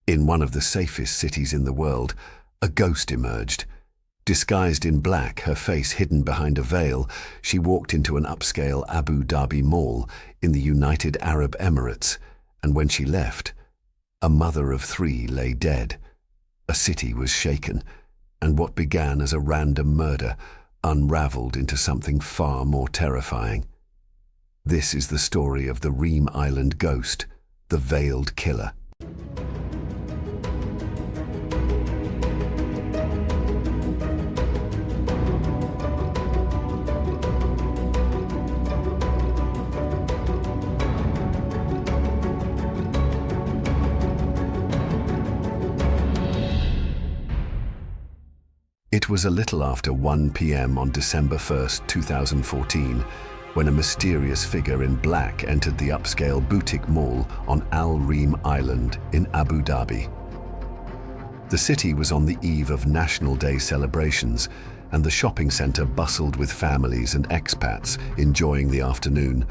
In one of the safest cities in the world, a ghost emerged. Disguised in black, her face hidden behind a veil, she walked into an upscale Abu Dhabi mall in the United Arab Emirates, and when she left, a mother of 3 lay dead. A city was shaken, and what began as a random murder unraveled into something far more terrifying. This is the story of the Reem Island Ghost, the veiled killer. It was a little after 1 p.m. on December 1st, 2014, when a mysterious figure in black entered the upscale boutique mall on Al Reem Island in Abu Dhabi. The city was on the eve of National Day celebrations, and the shopping center bustled with families and expats enjoying the afternoon.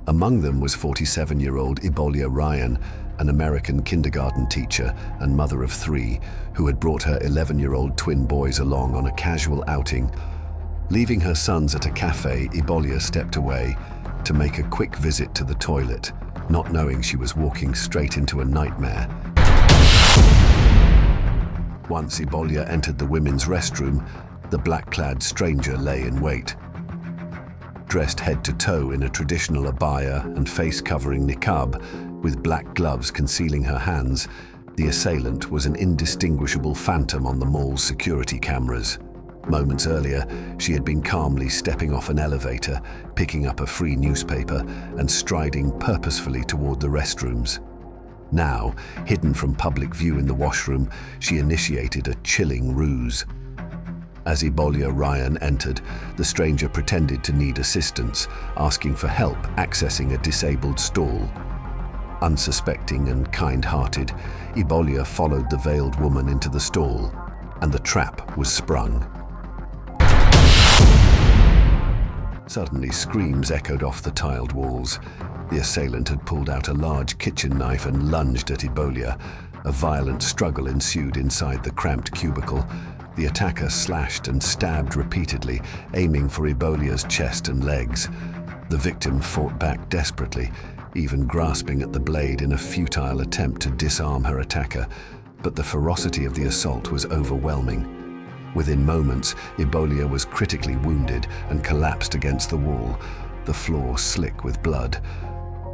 Among them was 47-year-old Ebolia Ryan, an American kindergarten teacher and mother of 3, who had brought her 11-year-old twin boys along on a casual outing. Leaving her sons at a cafe, Ebolia stepped away to make a quick visit to the toilet, not knowing she was walking straight into a nightmare. Once Ebolia entered the women's restroom, the black-clad stranger lay in wait. Dressed head to toe in a traditional abaya and face-covering niqab, with black gloves concealing her hands, the assailant was an indistinguishable phantom on the mall's security cameras. Moments earlier, she had been calmly stepping off an elevator, picking up a free newspaper, and striding purposefully toward the restrooms. Now, hidden from public view in the washroom, she initiated a chilling ruse. As Ebolia Ryan entered, the stranger pretended to need assistance, asking for help accessing a disabled stall. Unsuspecting and kind-hearted, Ebolia followed the veiled woman into the stall, and the trap was sprung. Suddenly, screams echoed off the tiled walls. The assailant had pulled out a large kitchen knife and lunged at Ebolia. A violent struggle ensued inside the cramped cubicle. The attacker slashed and stabbed repeatedly, aiming for Ebolia's chest and legs. The victim fought back desperately, even grasping at the blade in a futile attempt to disarm her attacker, but the ferocity of the assault was overwhelming. Within moments, Ebolia was critically wounded and collapsed against the wall, the floor slick with blood.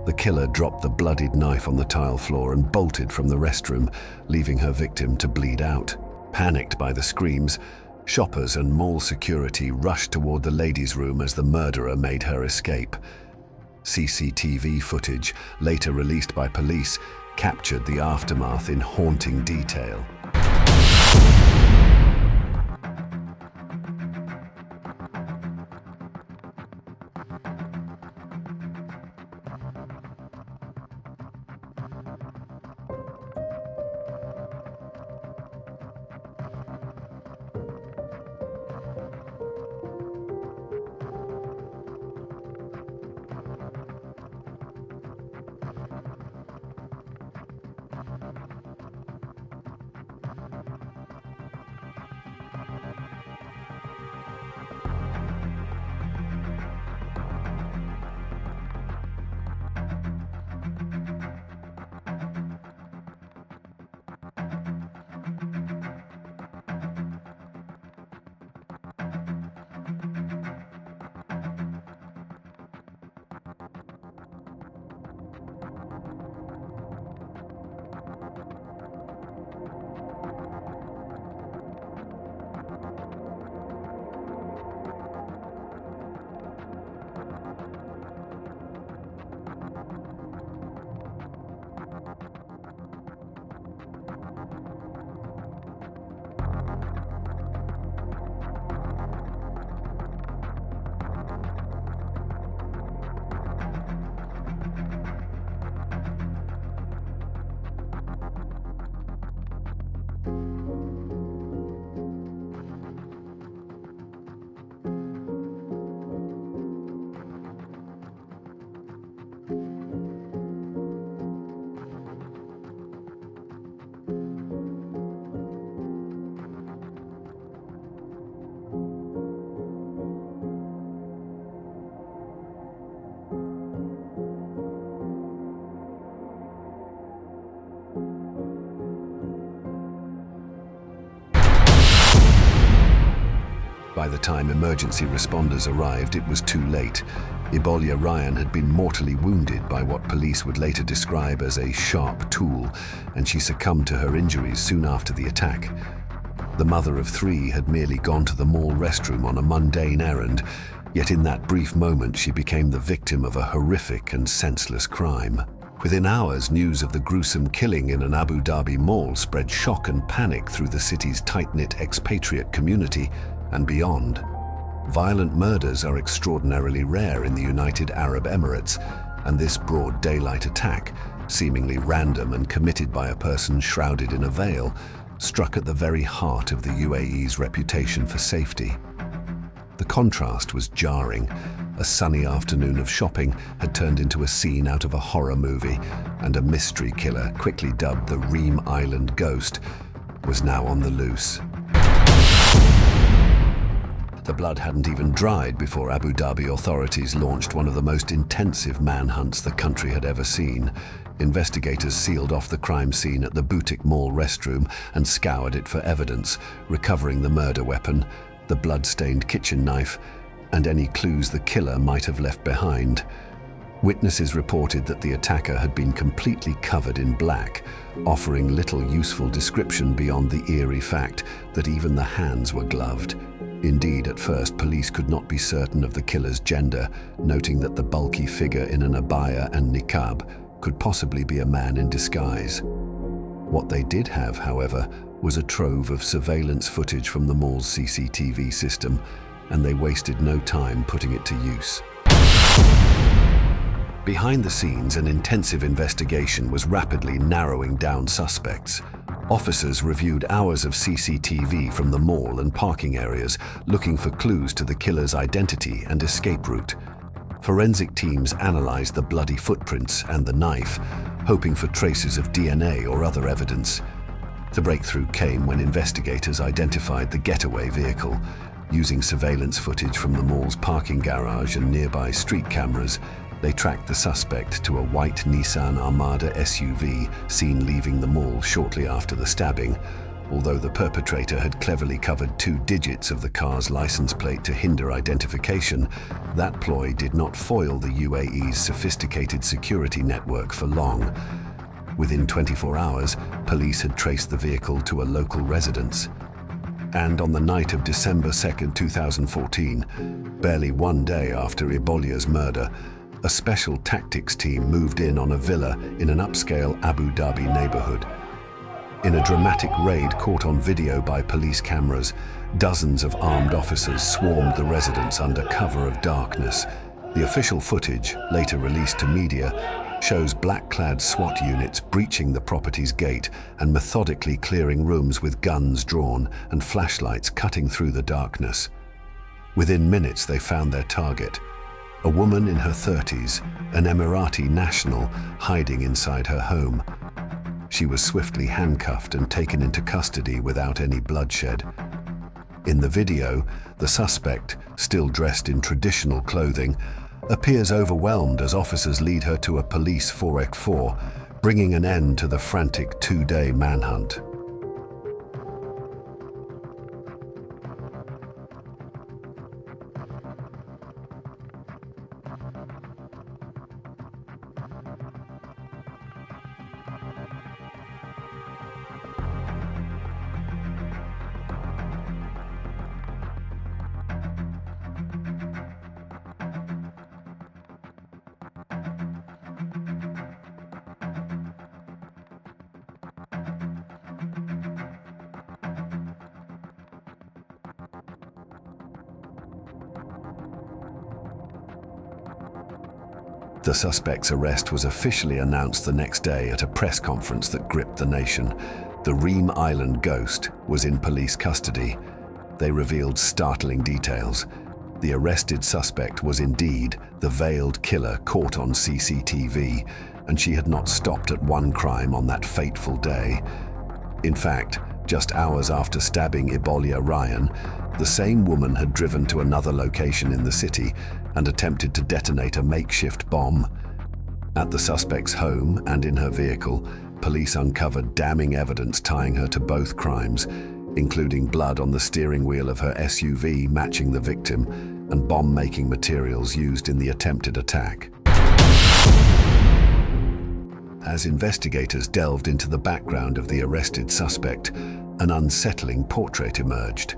The killer dropped the bloodied knife on the tile floor and bolted from the restroom, leaving her victim to bleed out. Panicked by the screams, shoppers and mall security rushed toward the ladies' room as the murderer made her escape. CCTV footage, later released by police, captured the aftermath in haunting detail. By the time emergency responders arrived, it was too late. Ebolia Ryan had been mortally wounded by what police would later describe as a sharp tool, and she succumbed to her injuries soon after the attack. The mother of three had merely gone to the mall restroom on a mundane errand, yet in that brief moment she became the victim of a horrific and senseless crime. Within hours, news of the gruesome killing in an Abu Dhabi mall spread shock and panic through the city's tight-knit expatriate community and beyond. Violent murders are extraordinarily rare in the United Arab Emirates, and this broad daylight attack, seemingly random and committed by a person shrouded in a veil, struck at the very heart of the UAE's reputation for safety. The contrast was jarring. A sunny afternoon of shopping had turned into a scene out of a horror movie, and a mystery killer, quickly dubbed the Reem Island Ghost, was now on the loose. The blood hadn't even dried before Abu Dhabi authorities launched one of the most intensive manhunts the country had ever seen. Investigators sealed off the crime scene at the boutique mall restroom and scoured it for evidence, recovering the murder weapon, the blood-stained kitchen knife, and any clues the killer might have left behind. Witnesses reported that the attacker had been completely covered in black, offering little useful description beyond the eerie fact that even the hands were gloved. Indeed, at first, police could not be certain of the killer's gender, noting that the bulky figure in an abaya and niqab could possibly be a man in disguise. What they did have, however, was a trove of surveillance footage from the mall's CCTV system, and they wasted no time putting it to use. Behind the scenes, an intensive investigation was rapidly narrowing down suspects. Officers reviewed hours of CCTV from the mall and parking areas, looking for clues to the killer's identity and escape route. Forensic teams analyzed the bloody footprints and the knife, hoping for traces of DNA or other evidence. The breakthrough came when investigators identified the getaway vehicle. Using surveillance footage from the mall's parking garage and nearby street cameras, they tracked the suspect to a white Nissan Armada SUV seen leaving the mall shortly after the stabbing. Although the perpetrator had cleverly covered 2 digits of the car's license plate to hinder identification, that ploy did not foil the UAE's sophisticated security network for long. Within 24 hours, police had traced the vehicle to a local residence. And on the night of December 2, 2014, barely one day after Ebolia's murder, a special tactics team moved in on a villa in an upscale Abu Dhabi neighborhood. In a dramatic raid caught on video by police cameras, dozens of armed officers swarmed the residence under cover of darkness. The official footage, later released to media, shows black-clad SWAT units breaching the property's gate and methodically clearing rooms with guns drawn and flashlights cutting through the darkness. Within minutes, they found their target. A woman in her 30s, an Emirati national, hiding inside her home. She was swiftly handcuffed and taken into custody without any bloodshed. In the video, the suspect, still dressed in traditional clothing, appears overwhelmed as officers lead her to a police 4x4, bringing an end to the frantic 2-day manhunt. The suspect's arrest was officially announced the next day at a press conference that gripped the nation. The Reem Island Ghost was in police custody. They revealed startling details. The arrested suspect was indeed the veiled killer caught on CCTV, and she had not stopped at one crime on that fateful day. In fact, just hours after stabbing Ebolia Ryan, the same woman had driven to another location in the city and attempted to detonate a makeshift bomb. At the suspect's home and in her vehicle, police uncovered damning evidence tying her to both crimes, including blood on the steering wheel of her SUV matching the victim and bomb-making materials used in the attempted attack. As investigators delved into the background of the arrested suspect, an unsettling portrait emerged.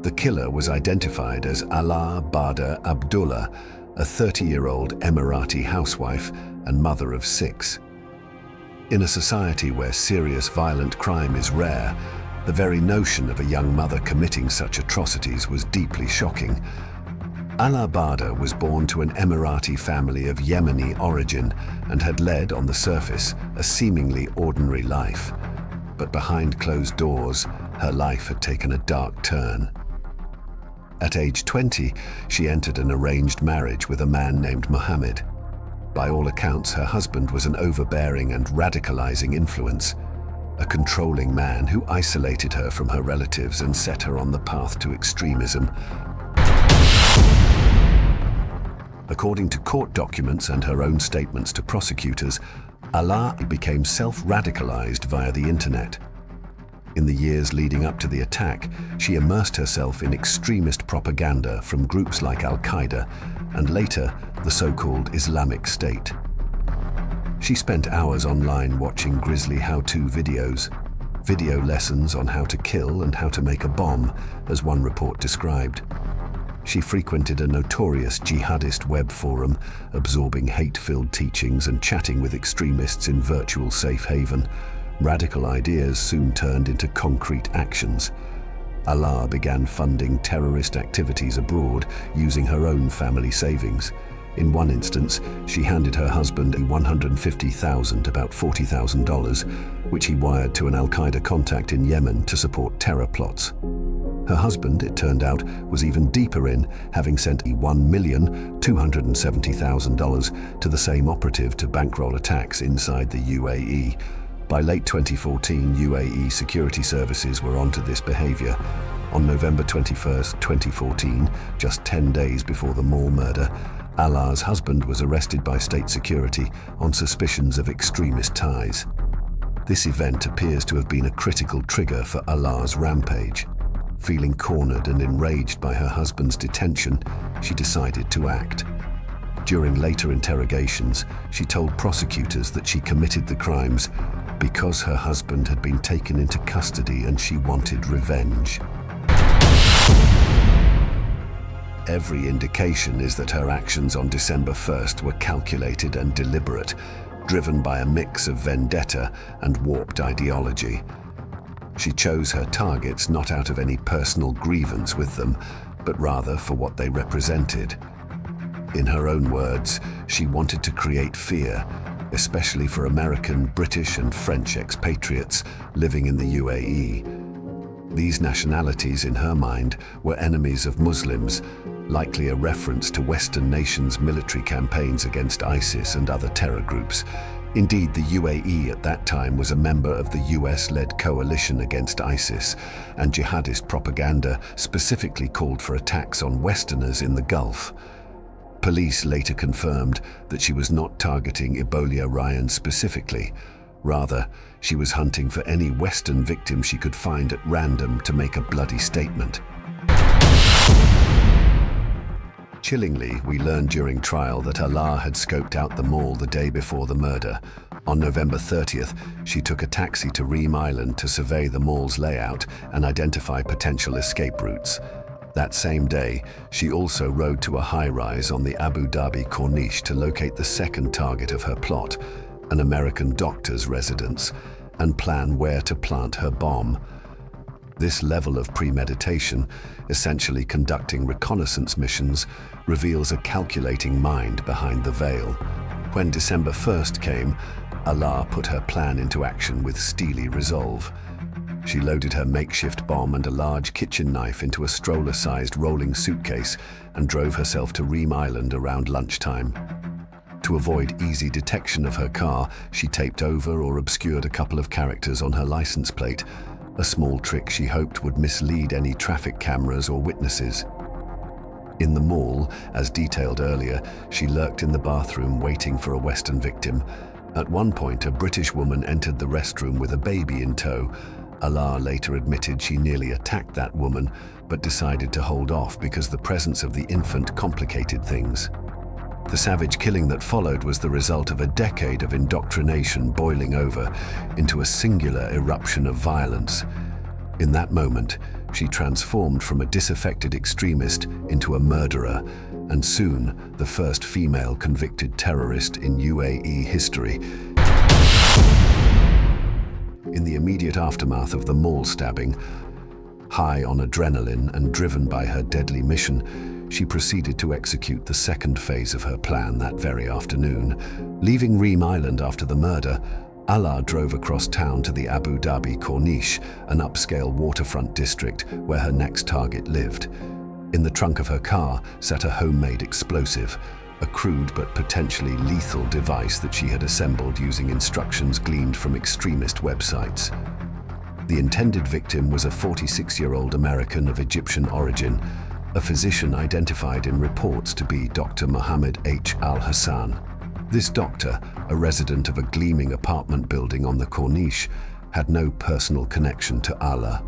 The killer was identified as Ala Bada Abdullah, a 30-year-old Emirati housewife and mother of 6. In a society where serious violent crime is rare, the very notion of a young mother committing such atrocities was deeply shocking. Ala Bada was born to an Emirati family of Yemeni origin and had led, on the surface, a seemingly ordinary life. But behind closed doors, her life had taken a dark turn. At age 20, she entered an arranged marriage with a man named Mohammed. By all accounts, her husband was an overbearing and radicalizing influence, a controlling man who isolated her from her relatives and set her on the path to extremism. According to court documents and her own statements to prosecutors, Ala became self-radicalized via the internet. In the years leading up to the attack, she immersed herself in extremist propaganda from groups like Al-Qaeda and later the so-called Islamic State. She spent hours online watching grisly how-to videos, video lessons on how to kill and how to make a bomb, as one report described. She frequented a notorious jihadist web forum, absorbing hate-filled teachings and chatting with extremists in virtual safe haven. Radical ideas soon turned into concrete actions. Ala began funding terrorist activities abroad using her own family savings. In one instance, she handed her husband $150,000, about $40,000, which he wired to an Al-Qaeda contact in Yemen to support terror plots. Her husband, it turned out, was even deeper in, having sent $1,270,000 to the same operative to bankroll attacks inside the UAE. By late 2014, UAE security services were onto this behavior. On November 21, 2014, just 10 days before the mall murder, Ala's husband was arrested by state security on suspicions of extremist ties. This event appears to have been a critical trigger for Ala's rampage. Feeling cornered and enraged by her husband's detention, she decided to act. During later interrogations, she told prosecutors that she committed the crimes because her husband had been taken into custody and she wanted revenge. Every indication is that her actions on December 1st were calculated and deliberate, driven by a mix of vendetta and warped ideology. She chose her targets not out of any personal grievance with them, but rather for what they represented. In her own words, she wanted to create fear, especially for American, British, and French expatriates living in the UAE. These nationalities, in her mind, were enemies of Muslims, likely a reference to Western nations' military campaigns against ISIS and other terror groups. Indeed, the UAE at that time was a member of the US-led coalition against ISIS, and jihadist propaganda specifically called for attacks on Westerners in the Gulf. Police later confirmed that she was not targeting Ebola Ryan specifically. Rather, she was hunting for any Western victim she could find at random to make a bloody statement. Chillingly, we learned during trial that Ala had scoped out the mall the day before the murder. On November 30th, she took a taxi to Reem Island to survey the mall's layout and identify potential escape routes. That same day, she also rode to a high-rise on the Abu Dhabi Corniche to locate the second target of her plot, an American doctor's residence, and plan where to plant her bomb. This level of premeditation, essentially conducting reconnaissance missions, reveals a calculating mind behind the veil. When December 1st came, Ala put her plan into action with steely resolve. She loaded her makeshift bomb and a large kitchen knife into a stroller-sized rolling suitcase and drove herself to Reem Island around lunchtime. To avoid easy detection of her car, she taped over or obscured a couple of characters on her license plate, a small trick she hoped would mislead any traffic cameras or witnesses. In the mall, as detailed earlier, she lurked in the bathroom waiting for a Western victim. At one point, a British woman entered the restroom with a baby in tow. Allah later admitted she nearly attacked that woman, but decided to hold off because the presence of the infant complicated things. The savage killing that followed was the result of a decade of indoctrination boiling over into a singular eruption of violence. In that moment, she transformed from a disaffected extremist into a murderer, and soon the first female convicted terrorist in UAE history. In the immediate aftermath of the mall stabbing, high on adrenaline and driven by her deadly mission, she proceeded to execute the second phase of her plan that very afternoon. Leaving Reem Island after the murder, Allah drove across town to the Abu Dhabi Corniche, an upscale waterfront district where her next target lived. In the trunk of her car sat a homemade explosive, a crude but potentially lethal device that she had assembled using instructions gleaned from extremist websites. The intended victim was a 46-year-old American of Egyptian origin, a physician identified in reports to be Dr. Mohammed H. Al-Hassan. This doctor, a resident of a gleaming apartment building on the Corniche, had no personal connection to Allah.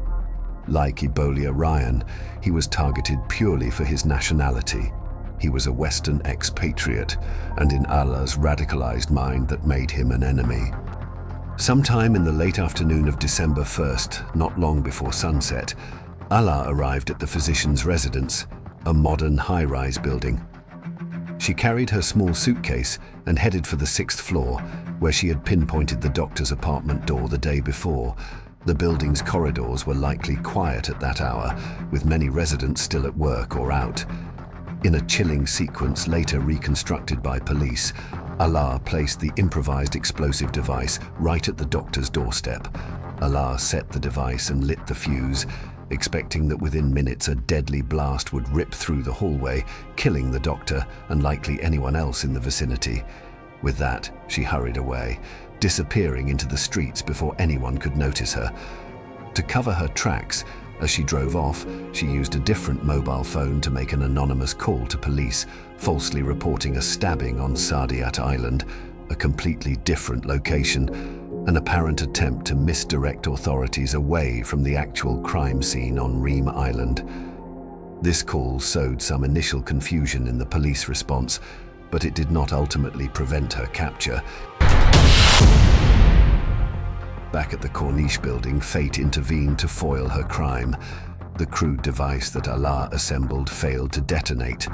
Like Ebola Ryan, he was targeted purely for his nationality. He was a Western expatriate, and in Allah's radicalized mind that made him an enemy. Sometime in the late afternoon of December 1st, not long before sunset, Allah arrived at the physician's residence, a modern high-rise building. She carried her small suitcase and headed for the 6th floor, where she had pinpointed the doctor's apartment door the day before. The building's corridors were likely quiet at that hour, with many residents still at work or out. In a chilling sequence later reconstructed by police, Allah placed the improvised explosive device right at the doctor's doorstep. Allah set the device and lit the fuse, expecting that within minutes a deadly blast would rip through the hallway, killing the doctor and likely anyone else in the vicinity. With that, she hurried away, disappearing into the streets before anyone could notice her. To cover her tracks, as she drove off, she used a different mobile phone to make an anonymous call to police, falsely reporting a stabbing on Saadiyat Island, a completely different location, an apparent attempt to misdirect authorities away from the actual crime scene on Reem Island. This call sowed some initial confusion in the police response, but it did not ultimately prevent her capture. Back at the Corniche building, fate intervened to foil her crime. The crude device that Allah assembled failed to detonate.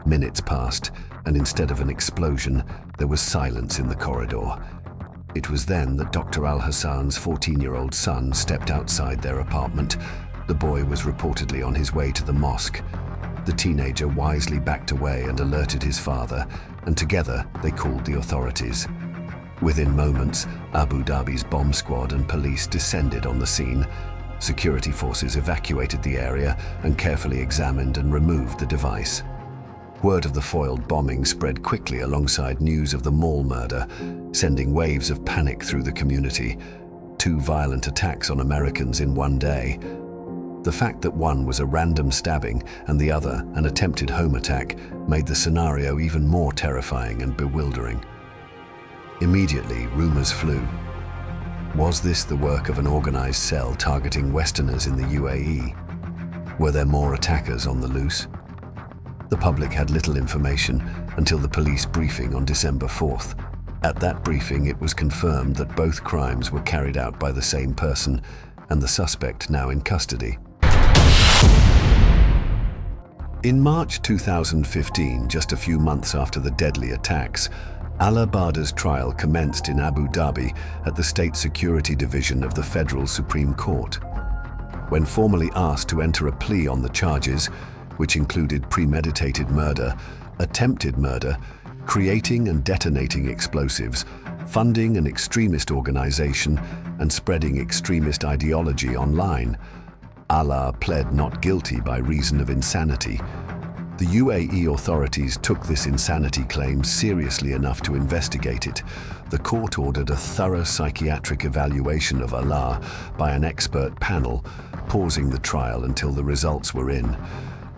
Minutes passed, and instead of an explosion, there was silence in the corridor. It was then that Dr. Al-Hassan's 14-year-old son stepped outside their apartment. The boy was reportedly on his way to the mosque. The teenager wisely backed away and alerted his father, and together they called the authorities. Within moments, Abu Dhabi's bomb squad and police descended on the scene. Security forces evacuated the area and carefully examined and removed the device. Word of the foiled bombing spread quickly alongside news of the mall murder, sending waves of panic through the community. 2 violent attacks on Americans in one day. The fact that one was a random stabbing and the other an attempted home attack made the scenario even more terrifying and bewildering. Immediately, rumors flew. Was this the work of an organized cell targeting Westerners in the UAE? Were there more attackers on the loose? The public had little information until the police briefing on December 4th. At that briefing, it was confirmed that both crimes were carried out by the same person and the suspect now in custody. In March 2015, just a few months after the deadly attacks, Ala Bada's trial commenced in Abu Dhabi at the State Security Division of the Federal Supreme Court. When formally asked to enter a plea on the charges, which included premeditated murder, attempted murder, creating and detonating explosives, funding an extremist organization, and spreading extremist ideology online, Allah pled not guilty by reason of insanity. The UAE authorities took this insanity claim seriously enough to investigate it. The court ordered a thorough psychiatric evaluation of Allah by an expert panel, pausing the trial until the results were in.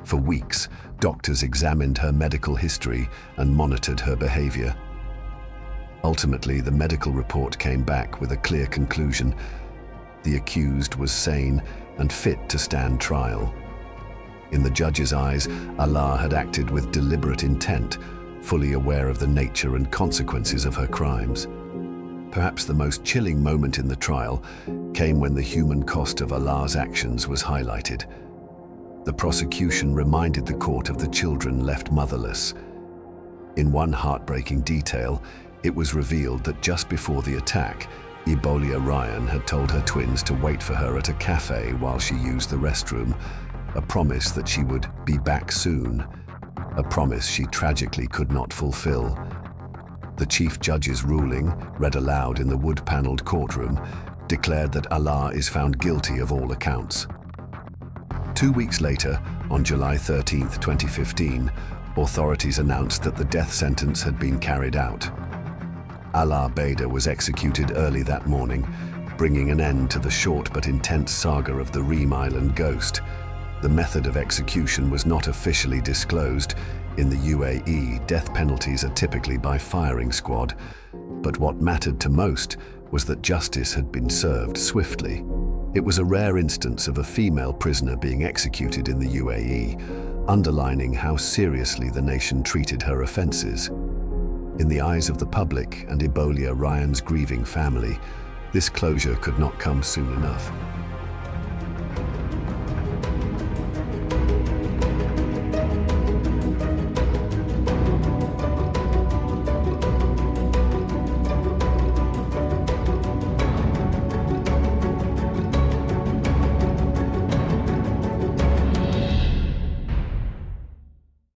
For weeks, doctors examined her medical history and monitored her behavior. Ultimately, the medical report came back with a clear conclusion. The accused was sane and fit to stand trial. In the judge's eyes, Alaa had acted with deliberate intent, fully aware of the nature and consequences of her crimes. Perhaps the most chilling moment in the trial came when the human cost of Alaa's actions was highlighted. The prosecution reminded the court of the children left motherless. In one heartbreaking detail, it was revealed that just before the attack, Ebolia Ryan had told her twins to wait for her at a cafe while she used the restroom, a promise that she would be back soon, a promise she tragically could not fulfill. The chief judge's ruling, read aloud in the wood-paneled courtroom, declared that Alaa is found guilty of all accounts. 2 weeks later, on July 13, 2015, authorities announced that the death sentence had been carried out. Alaa Bader was executed early that morning, bringing an end to the short but intense saga of the Reem Island Ghost. The method of execution was not officially disclosed. In the UAE, death penalties are typically by firing squad, but what mattered to most was that justice had been served swiftly. It was a rare instance of a female prisoner being executed in the UAE, underlining how seriously the nation treated her offences. In the eyes of the public and Ebolia Ryan's grieving family, this closure could not come soon enough.